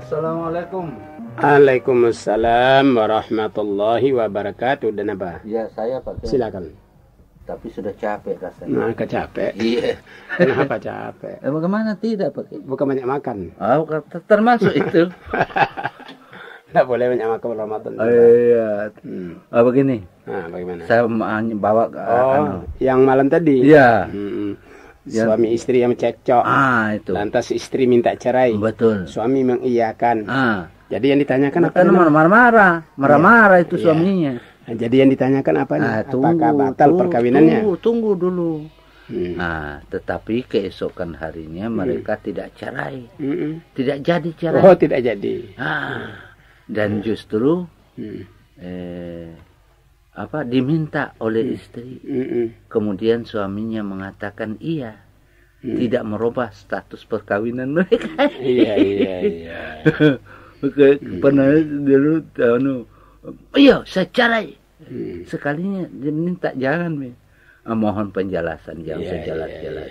Assalamualaikum. Waalaikumsalam warahmatullahi wabarakatuh. Dan apa? Ya, saya Pak. Silakan. Tapi sudah capek rasanya. Nah, capek. Iya. Kenapa capek? Bagaimana tidak Pak? Bukan banyak makan. Oh, termasuk itu. Tidak boleh banyak makan Ramadan. Iya. Begini. Nah, bagaimana? Saya bawa yang malam tadi. Iya. Suami istri yang cekcok. Itu. Lantas istri minta cerai. Betul. Suami mengiyakan. Jadi yang ditanyakan apa? Marah-marah itu suaminya. Nah, jadi yang ditanyakan apa? Apakah batal perkawinannya? Tunggu dulu. Nah, tetapi keesokan harinya mereka tidak cerai. Tidak jadi cerai. Oh, tidak jadi. Dan justru diminta oleh istri. Kemudian suaminya mengatakan iya. Tidak merubah status perkawinan mereka. Iya. Pernah dulu iya saya cerai. Sekalinya dia minta jangan. Mohon penjelasan jangan sejelas-jelas.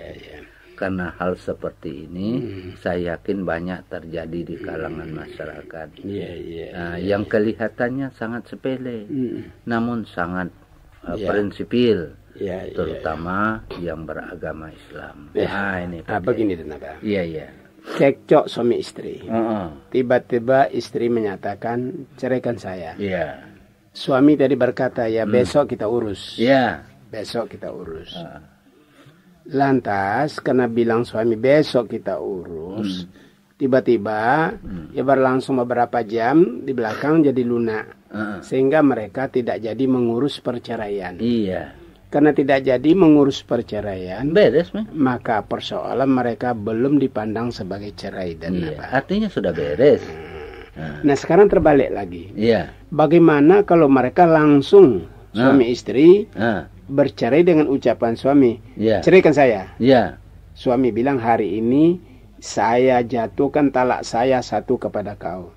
Karena hal seperti ini saya yakin banyak terjadi di kalangan masyarakat. Yang kelihatannya sangat sepele, namun sangat prinsipil, terutama yang beragama Islam. Ini begini tenaga. Iya. Cekcok suami istri. Tiba-tiba istri menyatakan ceraikan saya. Suami tadi berkata ya besok kita urus. Besok kita urus. Lantas karena bilang suami besok kita urus, tiba-tiba ya berlangsung beberapa jam di belakang jadi lunak, sehingga mereka tidak jadi mengurus perceraian. Karena tidak jadi mengurus perceraian, beres, maka persoalan mereka belum dipandang sebagai cerai dan artinya sudah beres. Nah sekarang terbalik lagi. Bagaimana kalau mereka langsung suami istri bercerai dengan ucapan suami, ceraikan saya. Suami bilang hari ini saya jatuhkan talak saya 1 kepada kau.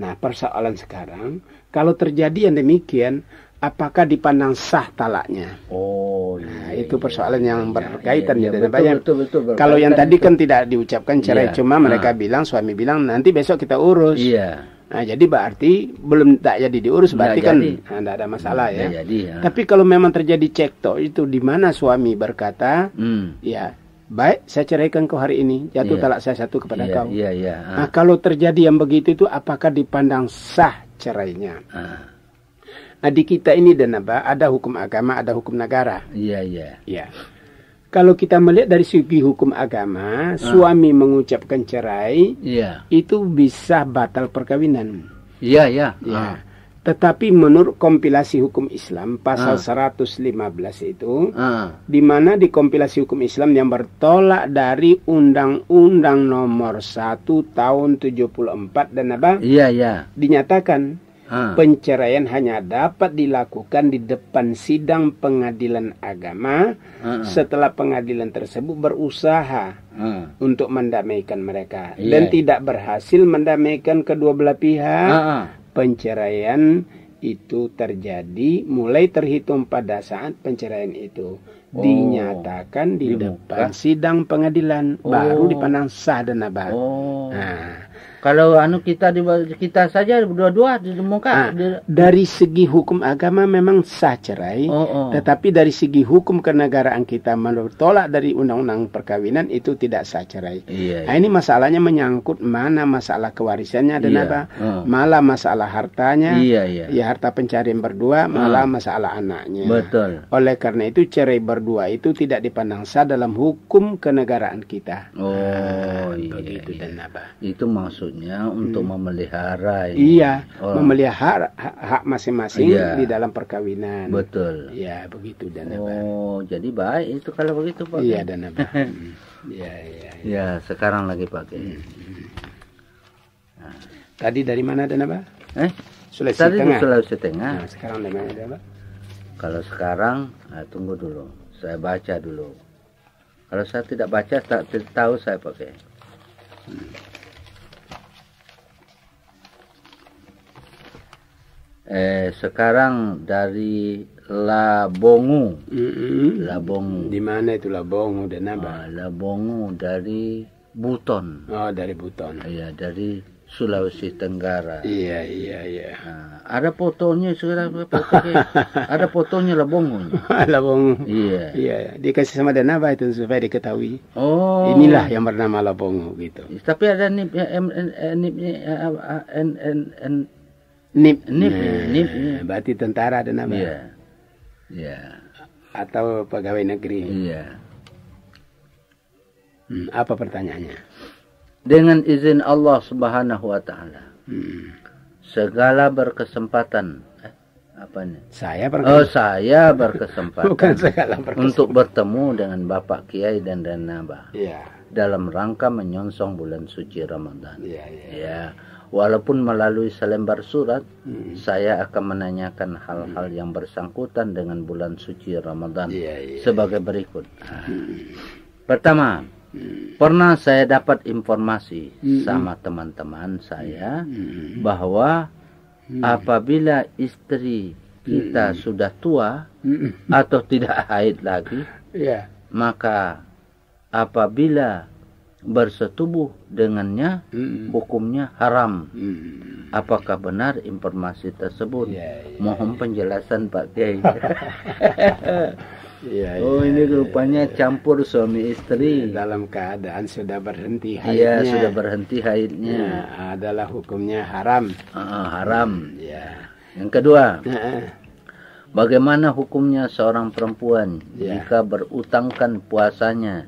Nah persoalan sekarang kalau terjadi yang demikian, apakah dipandang sah talaknya? Itu persoalan yang berkaitan. Betul, kalau yang tadi kan tidak diucapkan cerai, cuma mereka bilang, suami bilang nanti besok kita urus. Nah, jadi berarti belum tak jadi diurus, berarti kan tidak ada masalah ya. Tapi kalau memang terjadi cekcok itu di mana suami berkata, ya baik saya ceraikan kau hari ini, jatuh talak saya 1 kepada kau. Nah, kalau terjadi yang begitu itu apakah dipandang sah cerainya? Nah, di kita ini dan ada hukum agama, ada hukum negara. Kalau kita melihat dari segi hukum agama, suami mengucapkan cerai, itu bisa batal perkawinan. Tetapi menurut kompilasi hukum Islam, pasal 115 itu, di mana di kompilasi hukum Islam yang bertolak dari Undang-Undang Nomor 1 Tahun 74 dan dinyatakan penceraian hanya dapat dilakukan di depan sidang pengadilan agama setelah pengadilan tersebut berusaha untuk mendamaikan mereka dan tidak berhasil mendamaikan kedua belah pihak. Penceraian itu terjadi mulai terhitung pada saat penceraian itu dinyatakan di depan sidang pengadilan, baru dipandang sah dan abad. Kalau kita saja dua-dua di muka. Dari segi hukum agama memang sah cerai, tetapi dari segi hukum kenegaraan kita menolak dari undang-undang perkawinan itu tidak sah cerai. Nah, ini masalahnya menyangkut mana masalah kewarisannya dan malah masalah hartanya, ya harta pencarian berdua, malah masalah anaknya. Betul. Oleh karena itu cerai berdua itu tidak dipandang sah dalam hukum kenegaraan kita. Begitu dan apa? Itu maksud maksudnya untuk memelihara ini. Iya, memelihara hak masing-masing di dalam perkawinan. Betul. Ya, begitu dan jadi baik itu kalau begitu Pak. Iya dan iya. Ya, sekarang lagi pakai. Nah. Tadi dari mana dan apa? Sulawesi Tengah. Sulawesi Tengah. Nah, sekarang dari mana dan apa? Kalau sekarang, tunggu dulu. Saya baca dulu. Kalau saya tidak baca, tak tahu saya pakai. Sekarang dari Labongu. Labongu. Di mana itu Labongu dan apa? Labongu dari Buton. Oh, dari Buton. Iya, dari Sulawesi Tenggara. Iya. Ada fotonya sekarang. Ada fotonya Labongu. Labongu. Iya. Dikasih sama dan apa itu supaya diketahui. Oh. Inilah yang bernama Labongu gitu. Tapi ada nipnya, nip. Berarti tentara dan apa? Iya. Atau pegawai negeri. Iya. Apa pertanyaannya? Dengan izin Allah Subhanahu wa Ta'ala, segala berkesempatan, Saya berkesempatan bukan segala berkesempatan untuk bertemu dengan Bapak Kiai dan Nabah. Iya. Dalam rangka menyongsong bulan suci Ramadan. Iya. Walaupun melalui selembar surat, saya akan menanyakan hal-hal yang bersangkutan dengan bulan suci Ramadan sebagai berikut. Pertama, pernah saya dapat informasi sama teman-teman saya bahwa apabila istri kita sudah tua atau tidak haid lagi, maka apabila bersetubuh dengannya hukumnya haram. Apakah benar informasi tersebut? Mohon penjelasan Pak Kiai. Ini rupanya campur suami istri dalam keadaan sudah berhenti haidnya. Iya, sudah berhenti haidnya. Adalah hukumnya haram. Haram. Yang kedua, bagaimana hukumnya seorang perempuan jika berutangkan puasanya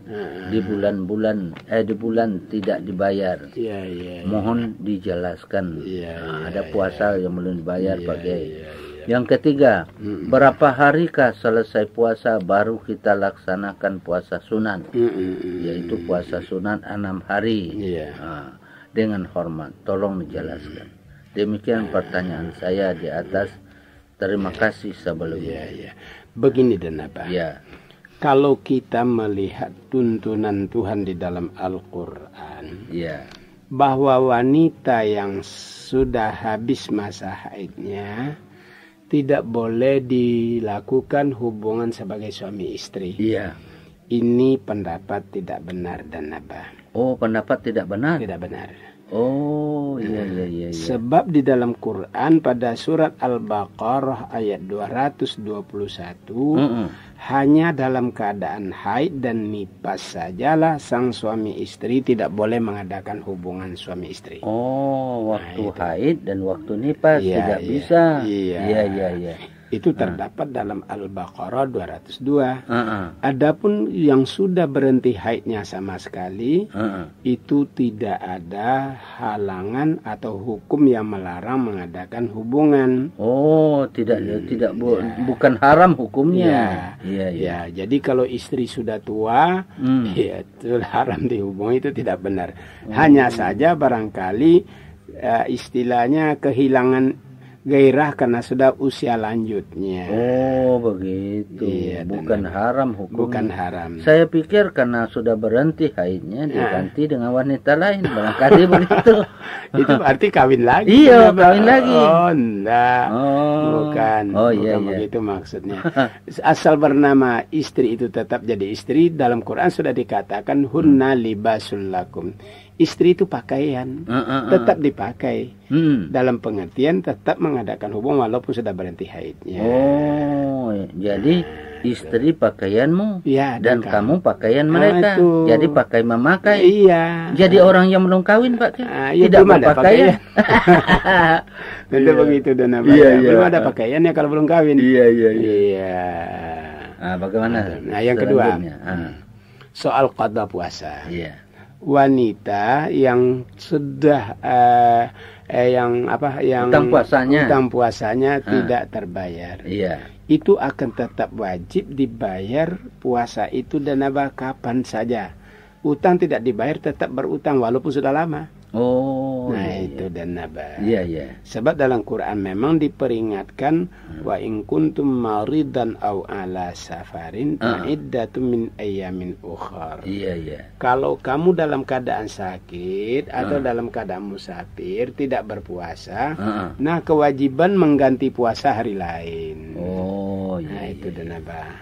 di bulan tidak dibayar? Mohon dijelaskan. Ada puasa yang belum dibayar Pak Kiai. Yang ketiga, berapa harikah selesai puasa baru kita laksanakan puasa sunan, yaitu puasa sunan 6 hari dengan hormat. Tolong dijelaskan. Demikian pertanyaan saya di atas. Terima kasih sebelumnya. Begini dan apa? Kalau kita melihat tuntunan Tuhan di dalam Al-Quran, bahwa wanita yang sudah habis masa haidnya tidak boleh dilakukan hubungan sebagai suami istri. Ini pendapat tidak benar dan apa? Oh, pendapat tidak benar? Tidak benar. Oh, iya. Sebab di dalam Quran pada surat Al-Baqarah ayat 221 hanya dalam keadaan haid dan nifas sajalah sang suami istri tidak boleh mengadakan hubungan suami istri. Oh, waktu haid dan waktu nifas tidak bisa. Iya. Itu terdapat dalam Al-Baqarah 202. Adapun yang sudah berhenti haidnya sama sekali, itu tidak ada halangan atau hukum yang melarang mengadakan hubungan. Oh, bukan haram hukumnya. Iya. Jadi kalau istri sudah tua, itu haram dihubungi, itu tidak benar. Hanya saja barangkali istilahnya kehilangan gairah karena sudah usia lanjutnya. Oh, begitu. Bukan haram hukumnya. Bukan haram. Saya pikir karena sudah berhenti haidnya diganti dengan wanita lain. Barangkali begitu. Itu berarti kawin lagi. Iya, kawin lagi. Oh, enggak. Bukan. Bukan begitu maksudnya. Asal bernama istri itu tetap jadi istri. Dalam Quran sudah dikatakan hunna libasul lakum. Istri itu pakaian, tetap dipakai. Dalam pengertian tetap mengadakan hubungan walaupun sudah berhenti haidnya. Oh, jadi istri pakaianmu dan kamu pakaian mereka. Jadi pakai memakai. Iya. Jadi orang yang belum kawin Pak, tidak berpakaian. Tentu begitu dan apa? Belum ada pakaiannya kalau belum kawin. Iya. Bagaimana? Nah, yang kedua, soal qada puasa. wanita yang sudah yang utang puasanya tidak terbayar. Iya. Itu akan tetap wajib dibayar puasa itu dan kapan saja. Utang tidak dibayar tetap berutang walaupun sudah lama. Oh, nah iya, itu dan naba. Iya, iya. Sebab dalam Quran memang diperingatkan wa in kuntum maridan aw ala safarin fa'iddatun min ayyamin ukhar. Iya, iya. Kalau kamu dalam keadaan sakit atau dalam keadaan musafir tidak berpuasa, nah kewajiban mengganti puasa hari lain. Oh, iya. Nah itu dan naba.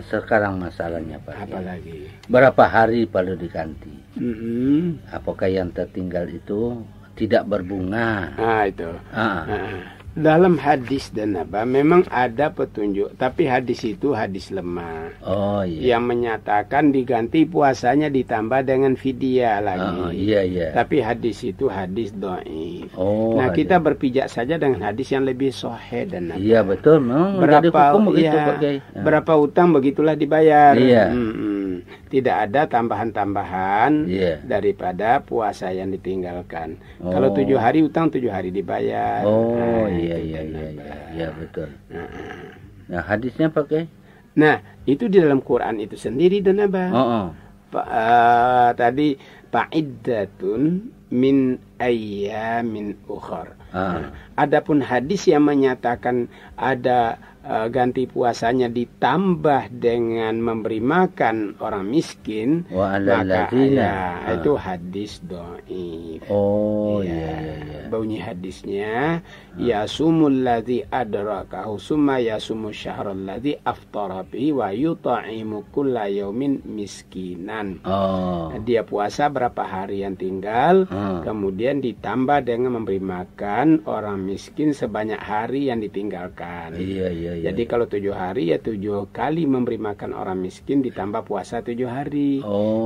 Sekarang masalahnya Pak. Apalagi? Berapa hari perlu diganti? Apakah yang tertinggal itu tidak berbunga? Itu. Dalam hadis dan memang ada petunjuk, tapi hadis itu hadis lemah. Oh iya. Yang menyatakan diganti puasanya ditambah dengan fidyah lagi. Iya, iya. Tapi hadis itu hadis dhaif. Oh. Nah, kita berpijak saja dengan hadis yang lebih sahih dan Iya, betul. Berapa utang begitulah dibayar. Iya. Tidak ada tambahan-tambahan daripada puasa yang ditinggalkan. Kalau 7 hari utang 7 hari dibayar. Oh, iya, betul. Nah, hadisnya pakai? Nah, itu di dalam Quran itu sendiri dan tadi fa'iddatun min ayyamin ukhar. Adapun hadis yang menyatakan ada ganti puasanya ditambah dengan memberi makan orang miskin, maka itu hadis dhaif. Oh iya. Bunyi hadisnya yasumul ladzi adrakahu summa yasumu syahral ladzi aftara bihi wa yut'imu kulla yaumin miskinan. Dia puasa berapa hari yang tinggal, kemudian ditambah dengan memberi makan orang miskin sebanyak hari yang ditinggalkan. Iya. Jadi kalau 7 hari ya 7 kali memberi makan orang miskin ditambah puasa 7 hari.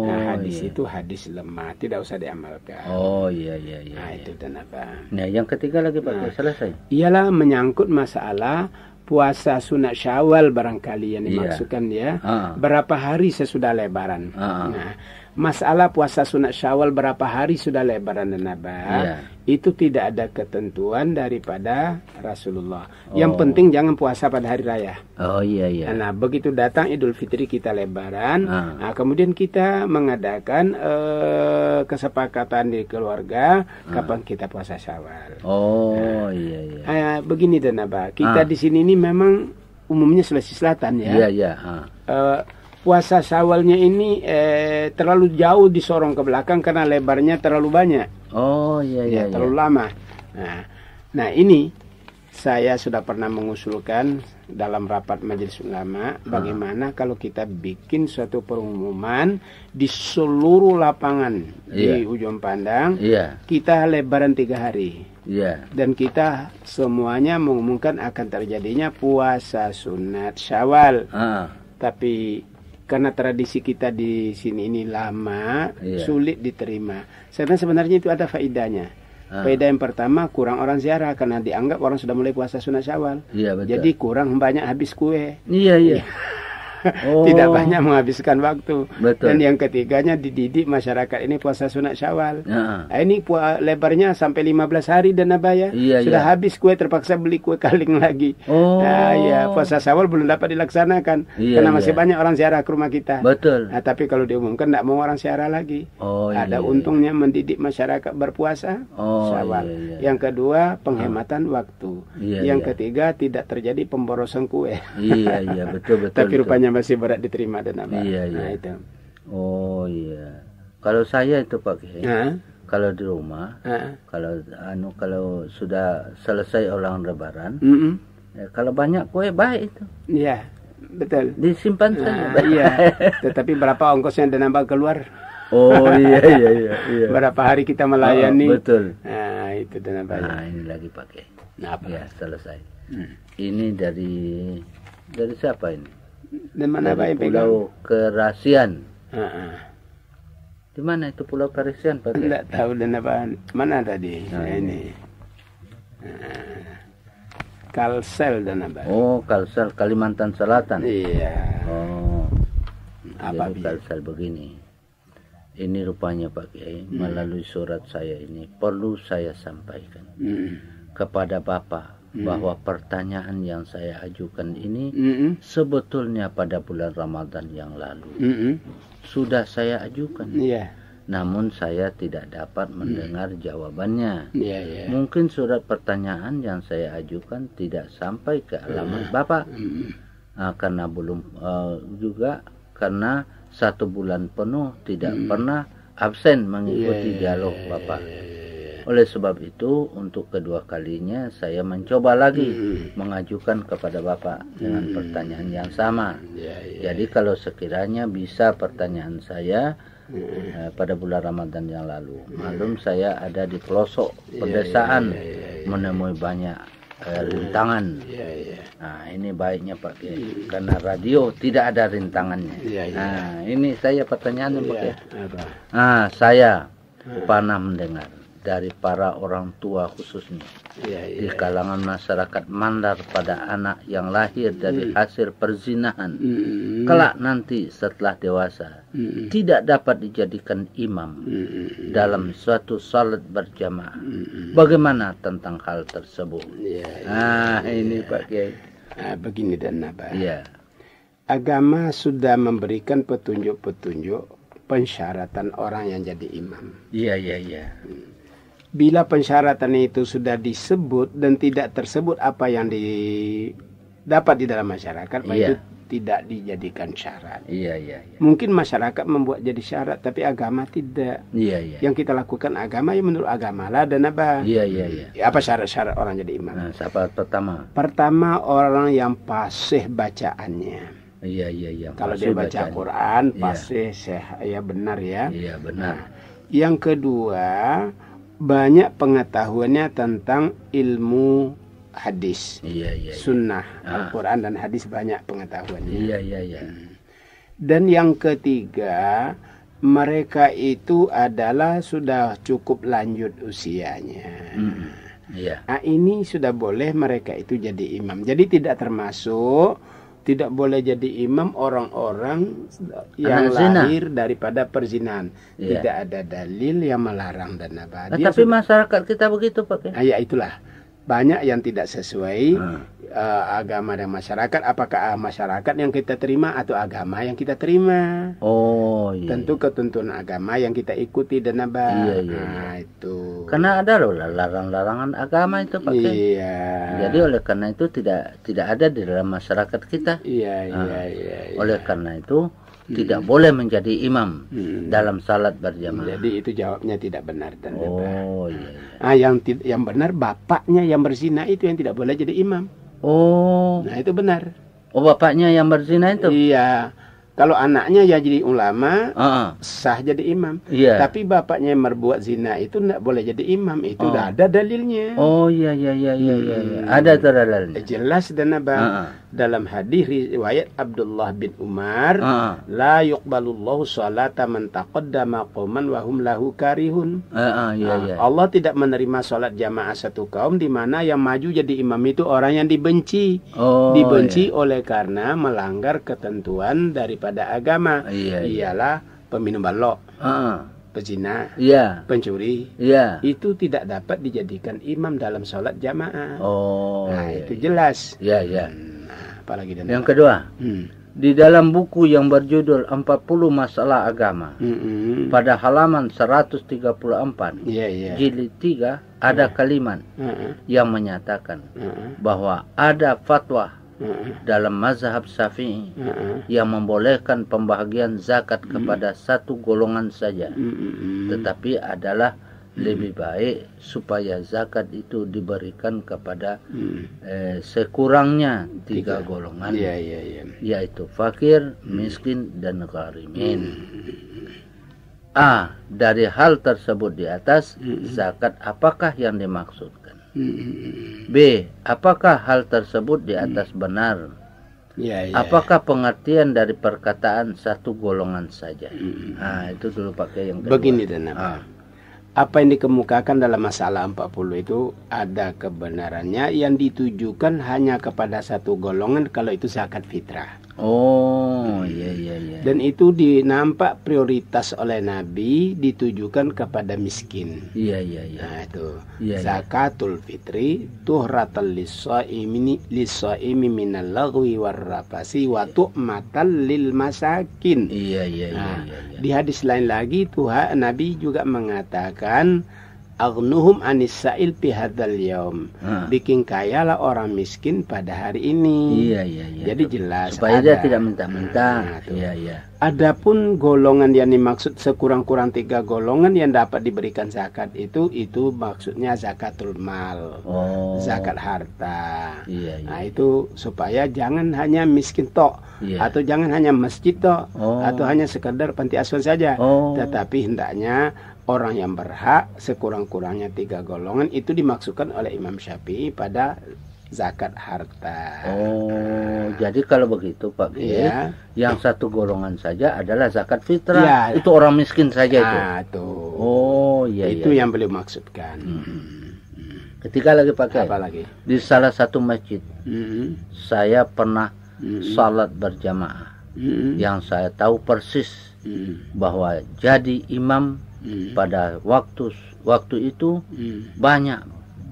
Hadis itu hadis lemah, tidak usah diamalkan. Oh iya. Nah itu dan apa? Nah yang ketiga lagi Pak, selesai. Ialah menyangkut masalah puasa sunat Syawal barangkali yang dimaksudkan berapa hari sesudah Lebaran. Nah, masalah puasa sunat Syawal berapa hari sudah Lebaran dan itu tidak ada ketentuan daripada Rasulullah. Yang penting jangan puasa pada hari raya. Oh iya. Nah, begitu datang Idul Fitri kita Lebaran, kemudian kita mengadakan kesepakatan di keluarga kapan kita puasa Syawal. Oh iya. Begini dan kita di sini ini memang umumnya Sulawesi Selatan ya. Iya. Puasa Syawalnya ini terlalu jauh disorong ke belakang karena lebarnya terlalu banyak. Oh iya. Terlalu lama. Nah ini saya sudah pernah mengusulkan dalam rapat majelis ulama bagaimana kalau kita bikin suatu pengumuman di seluruh lapangan di ujung pandang, kita Lebaran 3 hari. Dan kita semuanya mengumumkan akan terjadinya puasa sunat Syawal. Tapi karena tradisi kita di sini ini lama, sulit diterima. Sebenarnya itu ada faedahnya. Faedah yang pertama, kurang orang ziarah karena dianggap orang sudah mulai puasa sunat Syawal. Jadi kurang banyak habis kue. Iya. Tidak banyak menghabiskan waktu. Betul. Dan yang ketiganya dididik masyarakat ini puasa sunat Syawal. Ini lebarnya sampai 15 hari dan sudah habis kue, terpaksa beli kue kaling lagi. Puasa Syawal belum dapat dilaksanakan karena masih banyak orang ziarah ke rumah kita. Betul. Tapi kalau diumumkan tidak mau orang ziarah lagi. Ada untungnya mendidik masyarakat berpuasa Syawal. Yang kedua, penghematan waktu. Yang ketiga, tidak terjadi pemborosan kue. Iya, betul. Tapi rupanya masih berat diterima dan Iya. Nah itu. Oh iya. Kalau saya itu Pak Kiai, kalau di rumah, kalau sudah selesai orang Lebaran, kalau banyak kue baik itu. Iya, betul. Disimpan saja. Iya. Tetapi berapa ongkosnya dan nambah keluar? Oh iya. Berapa hari kita melayani? Betul. Nah itu dan nambah. Nah ini lagi Pak Kiai. Ya selesai. Ini dari siapa ini? Di mana Pak yang Pulau Kerasian. Di mana itu Pulau Kerasian Pak? Tidak tahu dan apa. Mana tadi? Ini. Kalsel dan apa? Oh, Kalsel Kalimantan Selatan. Iya. Oh. Apa Kalsel begini. Ini rupanya Pak Kiai, melalui surat saya ini perlu saya sampaikan kepada Bapak bahwa pertanyaan yang saya ajukan ini sebetulnya pada bulan Ramadan yang lalu sudah saya ajukan. Namun saya tidak dapat mendengar jawabannya. Mungkin surat pertanyaan yang saya ajukan tidak sampai ke alamat Bapak. Karena belum juga karena 1 bulan penuh tidak pernah absen mengikuti dialog Bapak. Oleh sebab itu untuk kedua kalinya saya mencoba lagi mengajukan kepada Bapak dengan pertanyaan yang sama. Jadi kalau sekiranya bisa pertanyaan saya pada bulan Ramadan yang lalu, malum saya ada di pelosok pedesaan menemui banyak rintangan. Nah, ini baiknya Pak Kiai, karena radio tidak ada rintangannya. Nah, ini saya pertanyaannya Pak Kiai. Saya pernah mendengar dari para orang tua khususnya di kalangan masyarakat Mandar pada anak yang lahir dari hasil perzinahan kelak nanti setelah dewasa tidak dapat dijadikan imam dalam suatu salat berjamaah. Bagaimana tentang hal tersebut? Ini Pak Kiai. Begini dan Naba. Agama sudah memberikan petunjuk-petunjuk pensyaratan orang yang jadi imam. Bila pensyaratan itu sudah disebut dan tidak tersebut apa yang dapat di dalam masyarakat, itu tidak dijadikan syarat. Mungkin masyarakat membuat jadi syarat, tapi agama tidak. Yang kita lakukan agama ya menurut agama lah dan apa? Apa syarat-syarat orang jadi imam? Syarat pertama. Pertama, orang yang fasih bacaannya. Kalau dia baca Quran, fasih, benar ya. Benar. Yang kedua, banyak pengetahuannya tentang ilmu hadis, sunnah, Al-Quran dan hadis, banyak pengetahuannya. Dan yang ketiga, mereka itu adalah sudah cukup lanjut usianya. Ini sudah boleh mereka itu jadi imam. Jadi tidak boleh jadi imam orang-orang yang lahir daripada perzinahan. Tidak ada dalil yang melarang dan apa. Tapi masyarakat kita begitu Pak. Ya itulah. Banyak yang tidak sesuai agama dan masyarakat. Apakah masyarakat yang kita terima atau agama yang kita terima? Tentu ketentuan agama yang kita ikuti dan apa. Itu. Karena ada loh larangan-larangan agama itu Pak. Jadi oleh karena itu tidak ada di dalam masyarakat kita. Oleh karena itu tidak boleh menjadi imam dalam salat berjamaah. Jadi itu jawabnya tidak benar dan yang benar bapaknya yang berzina itu yang tidak boleh jadi imam. Nah itu benar. Bapaknya yang berzina itu? Iya. Kalau anaknya ya jadi ulama, sah jadi imam. Tapi bapaknya yang berbuat zina itu tidak boleh jadi imam. Itu udah ada dalilnya. Ada dalilnya. Jelas dan apa? Dalam hadis riwayat Abdullah bin Umar, la yuqbalullahu salata man taqaddama qauman wa hum lahu karihun. Allah tidak menerima salat jamaah satu kaum di mana yang maju jadi imam itu orang yang dibenci. Dibenci oleh karena melanggar ketentuan daripada agama. Ialah peminum balok, pezina, pencuri. Itu tidak dapat dijadikan imam dalam salat jamaah. Itu jelas. Apalagi yang kedua, di dalam buku yang berjudul 40 Masalah Agama, pada halaman 134, jilid 3, ada kalimat yang menyatakan bahwa ada fatwa dalam mazhab Syafi'i yang membolehkan pembagian zakat kepada satu golongan saja, tetapi adalah lebih baik supaya zakat itu diberikan kepada sekurangnya 3 golongan, yaitu fakir, miskin, dan gharimin. Dari hal tersebut di atas, zakat apakah yang dimaksudkan? B. Apakah hal tersebut di atas benar? Apakah pengertian dari perkataan satu golongan saja? Itu dulu pakai yang kedua. Begini dan apa yang dikemukakan dalam masalah 40 itu ada kebenarannya yang ditujukan hanya kepada satu golongan kalau itu zakat fitrah. Oh, iya. Dan itu nampak prioritas oleh Nabi ditujukan kepada miskin. Iya. Nah, itu. Zakatul fitri tuhratal lis-shaimi minal lagwi warrafasi wa tu'matal lil masakin. Iya. Di hadis lain lagi Nabi juga mengatakan aghnuhum anis sa'il fi hadzal yaum. Bikin kayalah orang miskin pada hari ini. Iya. Jadi jelas supaya dia tidak minta-minta. Iya. Adapun golongan yang dimaksud sekurang-kurang 3 golongan yang dapat diberikan zakat itu maksudnya zakatul mal. Zakat harta. Iya. Nah, itu supaya jangan hanya miskin tok atau jangan hanya masjid tok atau hanya sekedar panti asuhan saja. Tetapi hendaknya orang yang berhak sekurang-kurangnya 3 golongan itu dimaksudkan oleh Imam Syafi'i pada zakat harta. Jadi kalau begitu Pak Kiai, yang 1 golongan saja adalah zakat fitrah. Itu orang miskin saja itu. Iya. Itu yang beliau maksudkan. Ketika lagi Pak Kiai, apa lagi? Di salah satu masjid, saya pernah salat berjamaah. Yang saya tahu persis bahwa jadi imam pada waktu itu banyak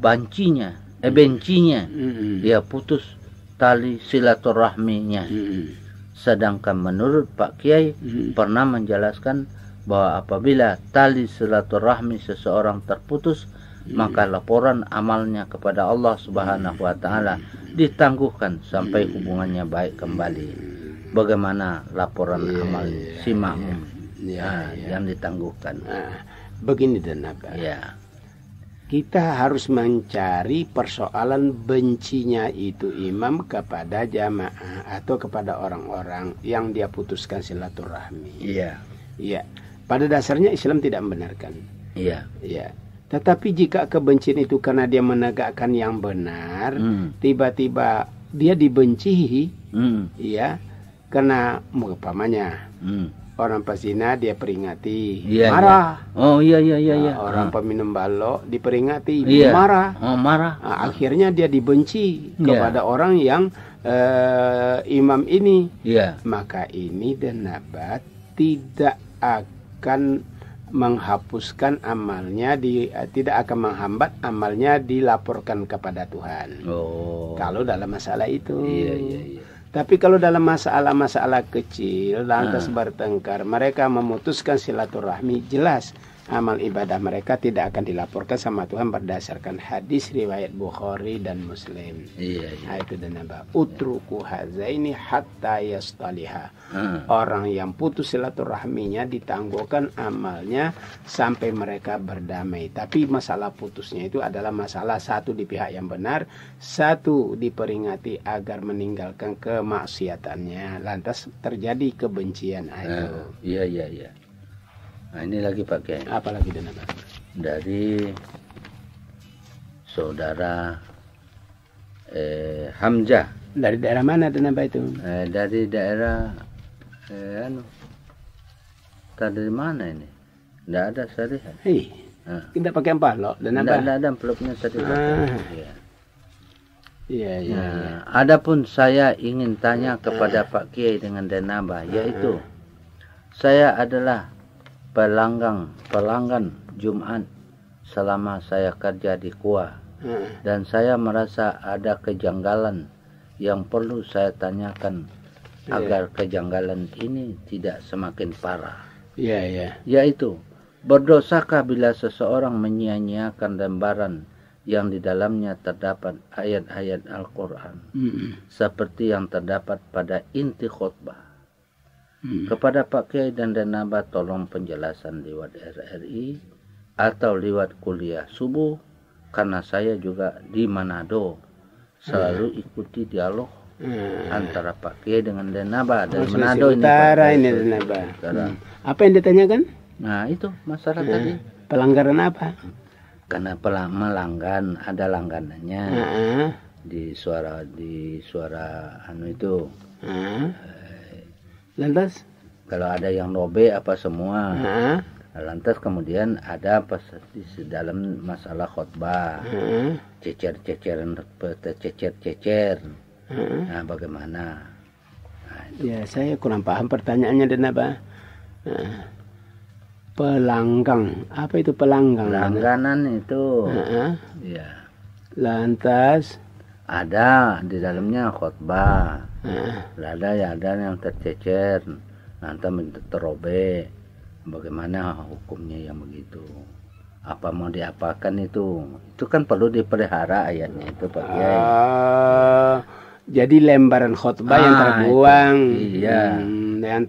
bencinya dia putus tali silaturahminya. Sedangkan menurut Pak Kiai pernah menjelaskan bahwa apabila tali silaturahmi seseorang terputus, maka laporan amalnya kepada Allah Subhanahu wa taala ditangguhkan sampai hubungannya baik kembali. Bagaimana laporan amal si makmum yang ditangguhkan? Begini dan apa? Kita harus mencari persoalan bencinya itu imam kepada jamaah atau kepada orang-orang yang dia putuskan silaturahmi. Iya. Pada dasarnya Islam tidak membenarkan. Iya. Tetapi jika kebencian itu karena dia menegakkan yang benar, tiba-tiba dia dibenci, karena umpamanya orang pezina dia peringati, marah. Orang peminum balok diperingati, marah. Akhirnya dia dibenci kepada orang yang imam ini. Maka ini dan nabat tidak akan menghapuskan amalnya, tidak akan menghambat amalnya dilaporkan kepada Tuhan. Kalau dalam masalah itu. Tapi kalau dalam masalah-masalah kecil, lantas bertengkar, mereka memutuskan silaturahmi, jelas amal ibadah mereka tidak akan dilaporkan sama Tuhan berdasarkan hadis riwayat Bukhari dan Muslim. Nah, itu dan apa? Utruku hazaini hatta yastaliha. Orang yang putus silaturahminya ditangguhkan amalnya sampai mereka berdamai. Tapi masalah putusnya itu adalah masalah satu di pihak yang benar, satu diperingati agar meninggalkan kemaksiatannya, lantas terjadi kebencian. Iya. Nah, ini lagi Pak Kiai. Apa lagi dan apa? Dari saudara Hamzah. Dari daerah mana dan apa itu? Dari daerah dari mana ini? Tidak ada syariat. Tidak pakai amplop dan apa? Tidak ada amplopnya syariat. Iya. Adapun saya ingin tanya kepada Pak Kiai dengan Denaba, yaitu saya adalah pelanggan Jumat selama saya kerja di KUA, dan saya merasa ada kejanggalan yang perlu saya tanyakan agar kejanggalan ini tidak semakin parah. Yaitu, berdosakah bila seseorang menyia-nyiakan lembaran yang di dalamnya terdapat ayat-ayat Al-Quran seperti yang terdapat pada inti khutbah? Kepada Pak Kiai dan Denaba tolong penjelasan lewat RRI atau lewat kuliah subuh, karena saya juga di Manado selalu ikuti dialog antara Pak Kiai dengan Denaba dan Manado ini. Denaba. Apa yang ditanyakan? Nah, itu masalah tadi. Pelanggaran apa? Karena melanggan, ada langganannya di suara itu. Lantas kalau ada yang nobe apa semua, lantas kemudian ada pas di dalam masalah khutbah, cecer. Nah, bagaimana? Nah, Ya, saya kurang paham pertanyaannya dan apa. Pelanggang, apa itu pelanggang? Langganan itu. Ya. Lantas ada di dalamnya khotbah. Ada yang tercecer, nanti minta terobek. Bagaimana hukumnya yang begitu? Apa mau diapakan itu? Itu kan perlu dipelihara ayatnya itu Pak Kiai. Jadi lembaran khotbah yang terbuang, iya, yang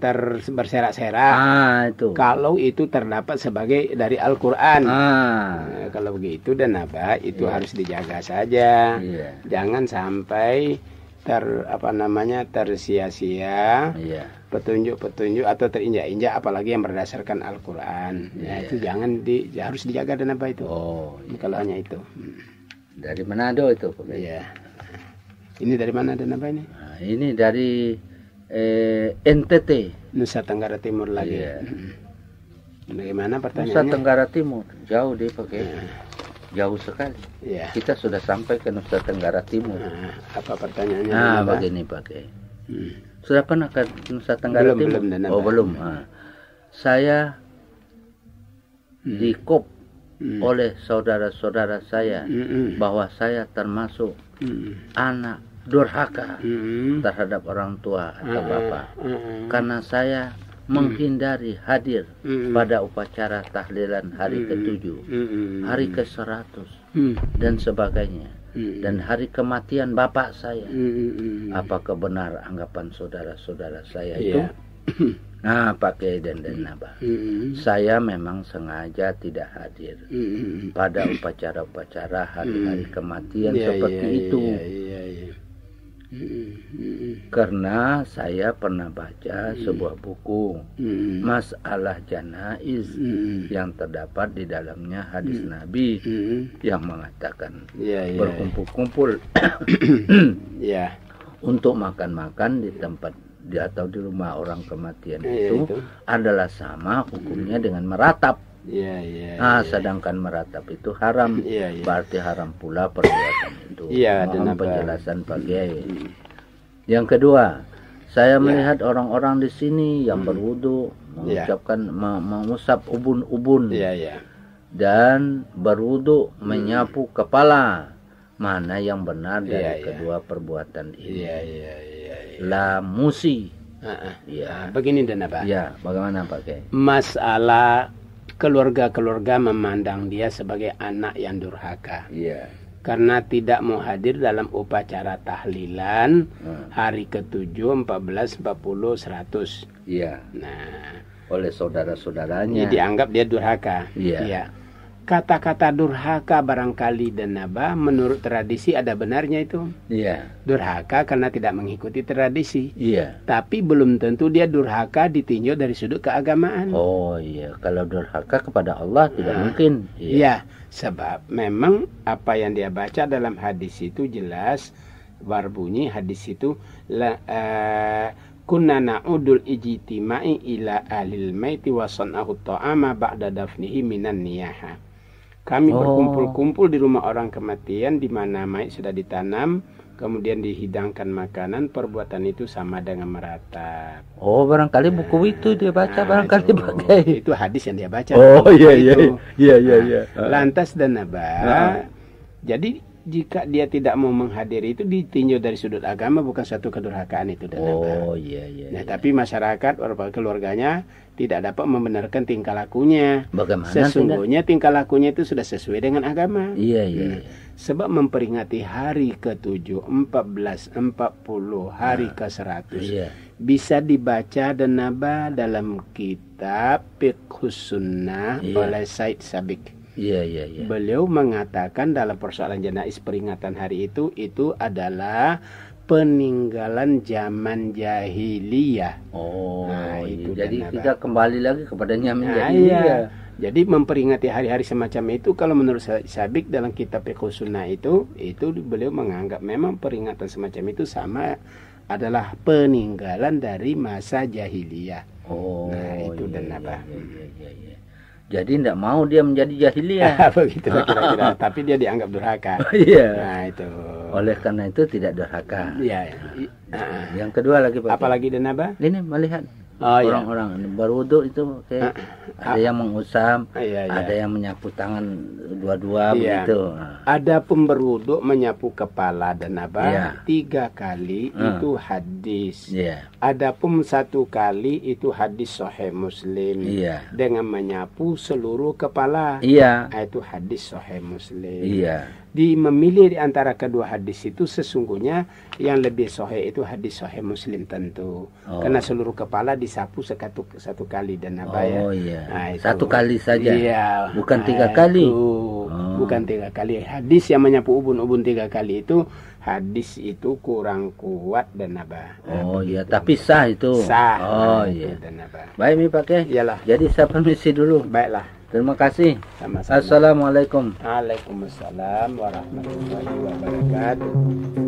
berserak-serak. Itu. Kalau itu terdapat sebagai dari Al-Quran. Kalau begitu dan apa itu harus dijaga saja. Iya. Jangan sampai tersia-sia. Iya. Petunjuk-petunjuk atau terinjak-injak, apalagi yang berdasarkan Al-Quran. Iya. Itu harus dijaga dan apa itu. Iya. Kalau hanya itu. Dari Manado itu Pak. Iya. Ini dari mana dan apa ini? Ini dari NTT, Nusa Tenggara Timur lagi. Iya. Bagaimana pertanyaannya? Nusa Tenggara Timur, jauh deh pakai. Jauh sekali. Iya. Kita sudah sampai ke Nusa Tenggara Timur. Apa pertanyaannya? Begini pakai. Sudah pernah ke Nusa Tenggara Timur? Belum. Saya dikop oleh saudara-saudara saya bahwa saya termasuk anak durhaka terhadap orang tua atau bapak, karena saya menghindari hadir pada upacara tahlilan hari ke-7, hari ke-100 dan sebagainya, dan hari kematian bapak saya. Apakah benar anggapan saudara-saudara saya itu? Nah, pakai dan Abah. Saya memang sengaja tidak hadir pada upacara-upacara hari-hari kematian seperti itu. Karena saya pernah baca sebuah buku Masalah Janaiz yang terdapat di dalamnya hadis Nabi yang mengatakan berkumpul-kumpul untuk makan-makan di tempat atau di rumah orang kematian itu adalah sama hukumnya dengan meratap. Sedangkan meratap itu haram, berarti haram pula perbuatan itu. Mohon penjelasan Pak Kiai. Yang kedua, saya melihat orang-orang di sini yang berwudu mengucapkan mengusap ubun-ubun dan berwudu menyapu kepala. Mana yang benar dari kedua perbuatan ini? La musi. Begini dan apa? Bagaimana Pak Kiai? Masalah keluarga-keluarga memandang dia sebagai anak yang durhaka. Karena tidak mau hadir dalam upacara tahlilan hari ke-7, 14, 40, 100. Nah, oleh saudara-saudaranya dianggap dia durhaka. Kata-kata durhaka barangkali dan Abah menurut tradisi ada benarnya itu. Durhaka karena tidak mengikuti tradisi. Tapi belum tentu dia durhaka ditinjau dari sudut keagamaan. Kalau durhaka kepada Allah tidak mungkin. Sebab memang apa yang dia baca dalam hadis itu jelas berbunyi hadis itu kunna na'udul ijtima'i ila ahlil maiti wa san'ahu ta'ama ba'da dafnihi minan niyaha. Kami berkumpul-kumpul di rumah orang kematian di mana mayit sudah ditanam, kemudian dihidangkan makanan, perbuatan itu sama dengan meratap. Barangkali buku itu dia baca, barangkali pakai. Itu hadis yang dia baca. Iya. Lantas dan Abah. Jadi jika dia tidak mau menghadiri itu ditinjau dari sudut agama, bukan suatu kedurhakaan itu dan Abah. Tapi masyarakat keluarganya tidak dapat membenarkan tingkah lakunya. Bagaimana? Sesungguhnya tingkah lakunya itu sudah sesuai dengan agama. Sebab memperingati hari ke-7, 14, 40, hari ke-100 bisa dibaca dan Abah dalam kitab Fiqhus Sunnah oleh Said Sabiq. Beliau mengatakan dalam persoalan janaiz peringatan hari itu adalah peninggalan zaman jahiliyah. Jadi kita kembali lagi kepada zaman jahiliyah. Jadi memperingati hari-hari semacam itu kalau menurut Sabiq dalam kitab Fiqhus Sunnah itu beliau menganggap memang peringatan semacam itu sama adalah peninggalan dari masa jahiliyah. Itu dan apa? Jadi tidak mau dia menjadi jahiliyah. Begitu kira-kira. Tapi dia dianggap durhaka. Nah itu. Oleh karena itu tidak durhaka. Yang kedua lagi pakai. Apalagi danaba? Ini melihat orang-orang berwudu itu ada yang mengusap, ada yang menyapu tangan dua-dua begitu. Ada pemberwudu menyapu kepala danaba 3 kali itu hadis. Ada pun 1 kali itu hadis Sahih Muslim dengan menyapu seluruh kepala. Itu hadis Sahih Muslim. Memilih di antara kedua hadis itu sesungguhnya yang lebih sahih itu hadis Sahih Muslim tentu. Karena seluruh kepala disapu satu kali danaba satu kali saja. Bukan 3 kali. Bukan 3 kali. Hadis yang menyapu ubun-ubun 3 kali itu hadis itu kurang kuat danaba. Tapi sah itu. Sah. Danaba. Baik mi pakai. Iyalah. Jadi saya permisi dulu. Baiklah. Terima kasih. Sama-sama. Assalamualaikum. Waalaikumsalam warahmatullahi wabarakatuh.